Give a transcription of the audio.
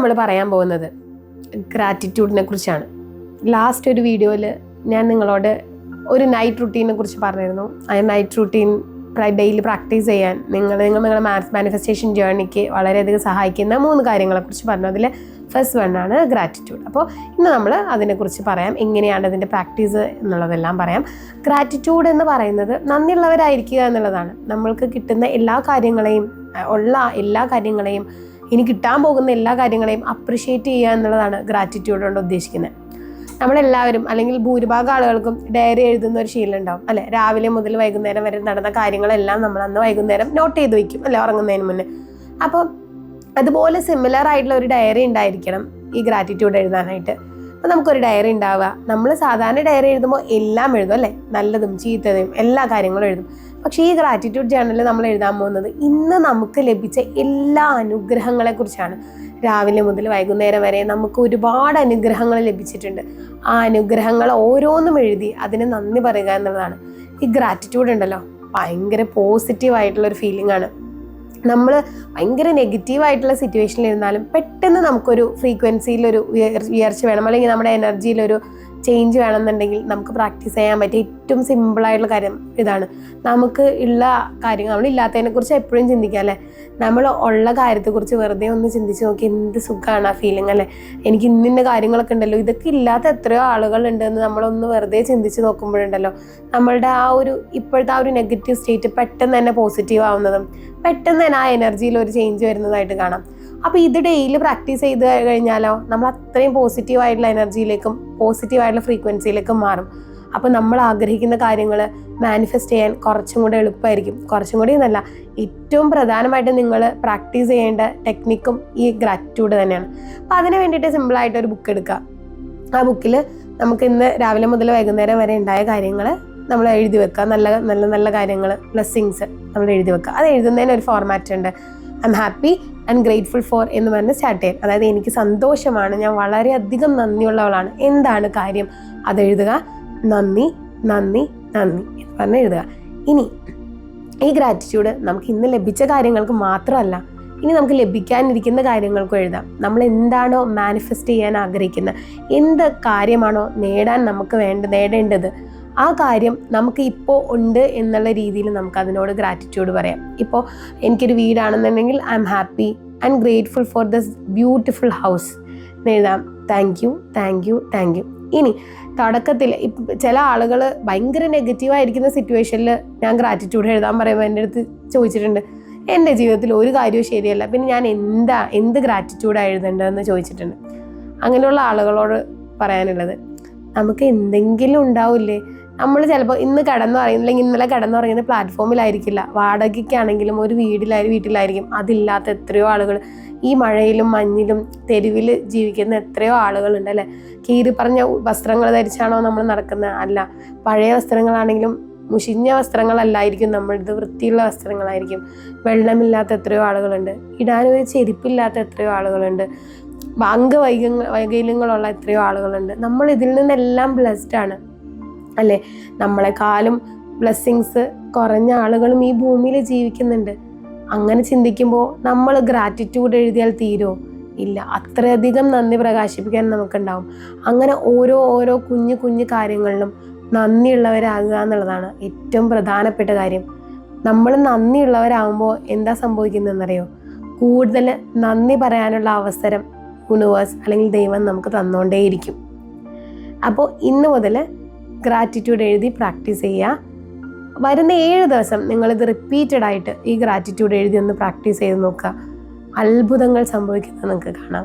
നമ്മൾ പറയാൻ പോകുന്നത് ഗ്രാറ്റിറ്റ്യൂഡിനെ കുറിച്ചാണ്. ലാസ്റ്റ് ഒരു വീഡിയോയിൽ ഞാൻ നിങ്ങളോട് ഒരു നൈറ്റ് റുട്ടീനെ കുറിച്ച് പറഞ്ഞിരുന്നു. ആ നൈറ്റ് റുട്ടീൻ ഡെയിലി പ്രാക്ടീസ് ചെയ്യാൻ നിങ്ങളുടെ മാനിഫെസ്റ്റേഷൻ ജേർണിക്ക് വളരെയധികം സഹായിക്കുന്ന 3 കാര്യങ്ങളെക്കുറിച്ച് പറഞ്ഞു. അതിൽ ഫസ്റ്റ് വണ്ണാണ് ഗ്രാറ്റിറ്റ്യൂഡ്. അപ്പോൾ ഇന്ന് നമ്മൾ അതിനെക്കുറിച്ച് പറയാം, എങ്ങനെയാണ് അതിൻ്റെ പ്രാക്ടീസ് എന്നുള്ളതെല്ലാം പറയാം. ഗ്രാറ്റിറ്റ്യൂഡ് എന്ന് പറയുന്നത് നന്ദിയുള്ളവരായിരിക്കുക എന്നുള്ളതാണ്. നമ്മൾക്ക് കിട്ടുന്ന എല്ലാ കാര്യങ്ങളെയും ഇനി കിട്ടാൻ പോകുന്ന എല്ലാ കാര്യങ്ങളെയും അപ്രിഷ്യേറ്റ് ചെയ്യുക എന്നുള്ളതാണ് ഗ്രാറ്റിറ്റ്യൂഡ് കൊണ്ട് ഉദ്ദേശിക്കുന്നത്. നമ്മളെല്ലാവരും അല്ലെങ്കിൽ ഭൂരിഭാഗം ആളുകൾക്കും ഡയറി എഴുതുന്ന ഒരു ശീലം ഉണ്ടാവും അല്ലെ. രാവിലെ മുതൽ വൈകുന്നേരം വരെ നടന്ന കാര്യങ്ങളെല്ലാം നമ്മൾ അന്ന് വൈകുന്നേരം നോട്ട് ചെയ്ത് വയ്ക്കും അല്ലെ, ഉറങ്ങുന്നതിന് മുന്നേ. അപ്പോൾ അതുപോലെ സിമിലർ ആയിട്ടുള്ള ഒരു ഡയറി ഉണ്ടായിരിക്കണം ഈ ഗ്രാറ്റിറ്റ്യൂഡ് എഴുതാനായിട്ട്. അപ്പോൾ നമുക്കൊരു ഡയറി ഉണ്ടാവുക. നമ്മൾ സാധാരണ ഡയറി എഴുതുമ്പോൾ എല്ലാം എഴുതും അല്ലേ, നല്ലതും ചീത്തതും എല്ലാ കാര്യങ്ങളും എഴുതും. പക്ഷേ ഈ ഗ്രാറ്റിറ്റ്യൂഡ് ജേർണലിൽ നമ്മൾ എഴുതാൻ പോകുന്നത് ഇന്ന് നമുക്ക് ലഭിച്ച എല്ലാ അനുഗ്രഹങ്ങളെക്കുറിച്ചാണ്. രാവിലെ മുതൽ വൈകുന്നേരം വരെ നമുക്ക് ഒരുപാട് അനുഗ്രഹങ്ങൾ ലഭിച്ചിട്ടുണ്ട്. ആ അനുഗ്രഹങ്ങൾ ഓരോന്നും എഴുതി അതിന് നന്ദി പറയുക എന്നുള്ളതാണ്. ഈ ഗ്രാറ്റിറ്റ്യൂഡ് ഉണ്ടല്ലോ, ഭയങ്കര പോസിറ്റീവായിട്ടുള്ളൊരു ഫീലിംഗ് ആണ്. നമ്മൾ ഭയങ്കര നെഗറ്റീവായിട്ടുള്ള സിറ്റുവേഷനിൽ ഇരുന്നാലും പെട്ടെന്ന് നമുക്കൊരു ഫ്രീക്വൻസിയിലൊരു ഉയർച്ച വേണം, അല്ലെങ്കിൽ നമ്മുടെ എനർജിയിലൊരു ചേഞ്ച് വേണമെന്നുണ്ടെങ്കിൽ നമുക്ക് പ്രാക്ടീസ് ചെയ്യാൻ പറ്റിയ ഏറ്റവും സിമ്പിളായിട്ടുള്ള കാര്യം ഇതാണ്. നമുക്ക് ഉള്ള കാര്യങ്ങൾ, നമ്മളില്ലാത്തതിനെ കുറിച്ച് എപ്പോഴും ചിന്തിക്കാം അല്ലേ. നമ്മൾ ഉള്ള കാര്യത്തെക്കുറിച്ച് വെറുതെ ഒന്ന് ചിന്തിച്ച് നോക്കി, എന്ത് സുഖമാണ് ആ ഫീലിംഗ് അല്ലേ. എനിക്ക് ഇന്നിന്ന കാര്യങ്ങളൊക്കെ ഉണ്ടല്ലോ, ഇതൊക്കെ ഇല്ലാത്ത എത്രയോ ആളുകളുണ്ടെന്ന് നമ്മളൊന്ന് വെറുതെ ചിന്തിച്ച് നോക്കുമ്പോഴുണ്ടല്ലോ നമ്മളുടെ ആ ഒരു ഇപ്പോഴത്തെ ആ ഒരു നെഗറ്റീവ് സ്റ്റേറ്റ് പെട്ടെന്ന് തന്നെ പോസിറ്റീവ് ആവുന്നതും പെട്ടെന്ന് തന്നെ ആ എനർജിയിൽ ഒരു ചേഞ്ച് വരുന്നതായിട്ട് കാണാം. അപ്പോൾ ഇത് ഡെയിലി പ്രാക്ടീസ് ചെയ്ത് കഴിഞ്ഞാലോ നമ്മൾ അത്രയും പോസിറ്റീവായിട്ടുള്ള എനർജിയിലേക്കും പോസിറ്റീവായിട്ടുള്ള ഫ്രീക്വൻസിയിലേക്കും മാറും. അപ്പോൾ നമ്മൾ ആഗ്രഹിക്കുന്ന കാര്യങ്ങൾ മാനിഫെസ്റ്റ് ചെയ്യാൻ കുറച്ചും കൂടെ എളുപ്പമായിരിക്കും. കുറച്ചും കൂടി എന്നല്ല, ഏറ്റവും പ്രധാനമായിട്ട് നിങ്ങൾ പ്രാക്ടീസ് ചെയ്യേണ്ട ടെക്നിക്കും ഈ ഗ്രാറ്റിറ്റ്യൂഡ് തന്നെയാണ്. അപ്പോൾ അതിന് വേണ്ടിയിട്ട് സിമ്പിളായിട്ടൊരു ബുക്ക് എടുക്കുക. ആ ബുക്കിൽ നമുക്ക് ഇന്ന് രാവിലെ മുതൽ വൈകുന്നേരം വരെ ഉണ്ടായ കാര്യങ്ങൾ നമ്മൾ എഴുതി വെക്കുക. നല്ല നല്ല നല്ല കാര്യങ്ങൾ, ബ്ലെസ്സിങ്സ് നമ്മൾ എഴുതി വെക്കുക. അത് എഴുതുന്നതിന് ഒരു ഫോർമാറ്റ് ഉണ്ട്. I M happy and grateful four എന്ന് പറഞ്ഞ് സ്റ്റാർട്ട് ചെയ്യാൻ. അതായത് എനിക്ക് സന്തോഷമാണ്, ഞാൻ വളരെയധികം നന്ദിയുള്ളവളാണ്, എന്താണ് കാര്യം അതെഴുതുക. നന്ദി നന്ദി നന്ദി എന്ന് പറഞ്ഞ് എഴുതുക. ഇനി ഈ ഗ്രാറ്റിറ്റ്യൂഡ് നമുക്ക് ഇന്ന് ലഭിച്ച കാര്യങ്ങൾക്ക് മാത്രമല്ല, ഇനി നമുക്ക് ലഭിക്കാനിരിക്കുന്ന കാര്യങ്ങൾക്കും എഴുതാം. നമ്മൾ എന്താണോ മാനിഫെസ്റ്റ് ചെയ്യാൻ ആഗ്രഹിക്കുന്നത്, എന്ത് കാര്യമാണോ നേടേണ്ടത്, ആ കാര്യം നമുക്ക് ഇപ്പോൾ ഉണ്ട് എന്നുള്ള രീതിയിൽ നമുക്ക് അതിനോട് ഗ്രാറ്റിറ്റ്യൂഡ് പറയാം. ഇപ്പോൾ എനിക്കൊരു വീടാണെന്നുണ്ടെങ്കിൽ I'm happy and grateful for this beautiful house എന്ന് എഴുതാം. Thank you thank you thank you. ഇനി തുടക്കത്തിൽ ചില ആളുകൾ ഭയങ്കര നെഗറ്റീവായിരിക്കുന്ന സിറ്റുവേഷനിൽ ഞാൻ ഗ്രാറ്റിറ്റ്യൂഡ് എഴുതാൻ പറയുമ്പോൾ എൻ്റെ അടുത്ത് ചോദിച്ചിട്ടുണ്ട്, എൻ്റെ ജീവിതത്തിൽ ഒരു കാര്യവും ശരിയല്ല, പിന്നെ ഞാൻ എന്ത് ഗ്രാറ്റിറ്റ്യൂഡാണ് എഴുതേണ്ടതെന്ന് ചോദിച്ചിട്ടുണ്ട്. അങ്ങനെയുള്ള ആളുകളോട് പറയാനുള്ളത്, നമുക്ക് എന്തെങ്കിലും ഉണ്ടാവില്ലേ. നമ്മൾ ചിലപ്പോൾ ഇന്ന് ഇന്നലെ കിടന്നുറങ്ങുന്ന പ്ലാറ്റ്ഫോമിലായിരിക്കില്ല, വാടകയ്ക്കാണെങ്കിലും ഒരു വീട്ടിലായിരിക്കും. അതില്ലാത്ത എത്രയോ ആളുകൾ, ഈ മഴയിലും മഞ്ഞിലും തെരുവിൽ ജീവിക്കുന്ന എത്രയോ ആളുകളുണ്ട് അല്ലേ. കീറി പറഞ്ഞ വസ്ത്രങ്ങൾ ധരിച്ചാണോ നമ്മൾ നടക്കുന്നത്? അല്ല. പഴയ വസ്ത്രങ്ങളാണെങ്കിലും മുഷിഞ്ഞ വസ്ത്രങ്ങളല്ലായിരിക്കും നമ്മളിത്, വൃത്തിയുള്ള വസ്ത്രങ്ങളായിരിക്കും. വെള്ളമില്ലാത്ത എത്രയോ ആളുകളുണ്ട്, ഇടാനൊരു ചെരുപ്പില്ലാത്ത എത്രയോ ആളുകളുണ്ട്, അംഗവൈകല്യങ്ങളുള്ള എത്രയോ ആളുകളുണ്ട്. നമ്മൾ ഇതിൽ നിന്നെല്ലാം ബ്ലെസ്ഡ് ആണ് അല്ലേ. നമ്മളെക്കാളും ബ്ലെസ്സിങ്സ് കുറഞ്ഞ ആളുകളും ഈ ഭൂമിയിൽ ജീവിക്കുന്നുണ്ട്. അങ്ങനെ ചിന്തിക്കുമ്പോൾ നമ്മൾ ഗ്രാറ്റിറ്റ്യൂഡ് എഴുതിയാൽ തീരുമോ? ഇല്ല. അത്രയധികം നന്ദി പ്രകാശിപ്പിക്കാൻ നമുക്കുണ്ടാവും. അങ്ങനെ ഓരോ കുഞ്ഞു കാര്യങ്ങളിലും നന്ദിയുള്ളവരാകുക എന്നുള്ളതാണ് ഏറ്റവും പ്രധാനപ്പെട്ട കാര്യം. നമ്മൾ നന്ദിയുള്ളവരാകുമ്പോൾ എന്താ സംഭവിക്കുന്നതെന്നറിയോ? കൂടുതൽ നന്ദി പറയാനുള്ള അവസരം യൂണിവേഴ്സ് അല്ലെങ്കിൽ ദൈവം നമുക്ക് തന്നുകൊണ്ടേയിരിക്കും. അപ്പോൾ ഇന്ന് മുതൽ ഗ്രാറ്റിറ്റ്യൂഡ് എഴുതി പ്രാക്ടീസ് ചെയ്യുക. വരുന്ന 7 ദിവസം നിങ്ങളിത് റിപ്പീറ്റഡായിട്ട് ഈ ഗ്രാറ്റിറ്റ്യൂഡ് എഴുതി ഒന്ന് പ്രാക്ടീസ് ചെയ്ത് നോക്കുക. അത്ഭുതങ്ങൾ സംഭവിക്കുന്നത് നിങ്ങൾക്ക് കാണാം.